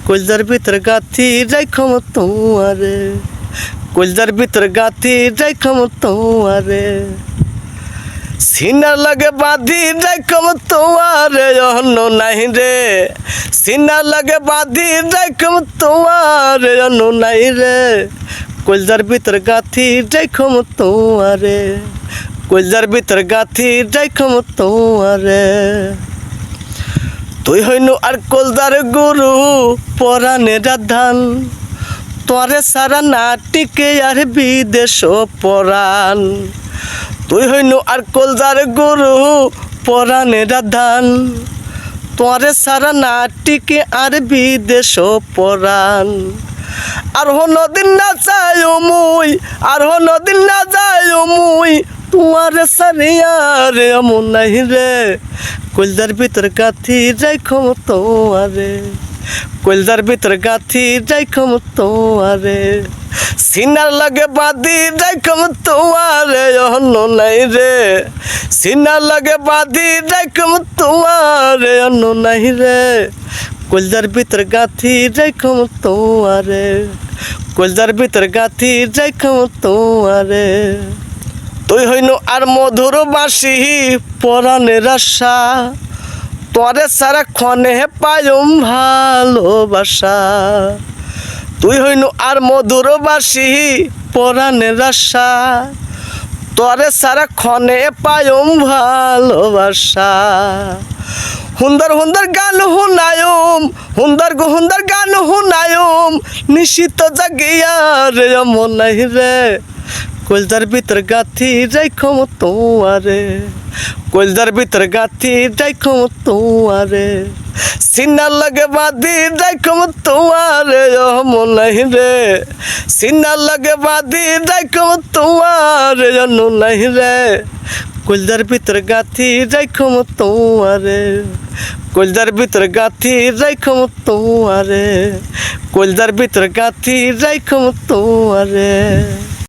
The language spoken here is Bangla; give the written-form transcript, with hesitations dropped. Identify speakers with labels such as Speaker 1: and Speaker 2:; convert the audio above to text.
Speaker 1: কলজার ভিতর গাথি রাইখম তোমারে, কলজার ভিতর গাথি রাইখম তোমারে, সিনার লাগে বাঁধি রাইখম তোমারে অন্য নাই রে, সিনার লাগে বাঁধি রাইখম তোমারে অন্য নাই রে, কলজার ভিতর গাথি রাইখম তোমারে, কলজার ভিতর গাথি রাইখম তোমারে। তুই হইনু আর কলজার গুরু পরাণের ধান, তোরে সারা না টিকে আর বিদেশ পরাণ। তুই হইনু আর কলজার গুরু পরাণের ধান, তোরে সারা না টিকে আর বিদেশ পরাণ। আর নদীন না চাই মুই, আর নদীন না যাই মুই, তোমারে সারিয়ার এমন নাই রে, কলজার ভিতর গাথি রাইখম তোমারে, কলজার ভিতর গাথি রাইখম তোমারে, সিনার লাগে বাঁধি রাইখম তোমারে অন্য নাই রে, সিনার লাগে বাঁধি রাইখম তোমারে অন্য নাই রে, কলজার ভিতর গাথি রাইখম তোমারে, কলজার ভিতর গাথি রাইখম তোমারে। তুই হইনু আর মধুর বাসি পরাণের আশা, তোরে সারা ক্ষণে পায়ুম ভালোবাসা। তুই হইনু আর মধুর বাসি পরাণের আশা, তোরে সারা ক্ষণে পায়ুম ভালোবাসা। হুন্দর হুন্দর গান হুনায়ুম, হুন্দর গান হুনায়ুম, নিশিত জাগিয়া রে মন নাই রে, কলজার ভিতর গাথি রাইখম তোমারে, কলজার ভিতর গাথি রাইখম তোমারে, সিনার লাগে বাঁধি রাইখম তোমারে মন নাই রে, সিনার লাগে বাঁধি রাইখম তোমারে অন্য নাই রে, কলজার ভিতর গাথি রাইখম তোমারে, কলজার ভিতর গাথি রাইখম তোমারে, কলজার ভিতর গাথি রাইখম তোমারে।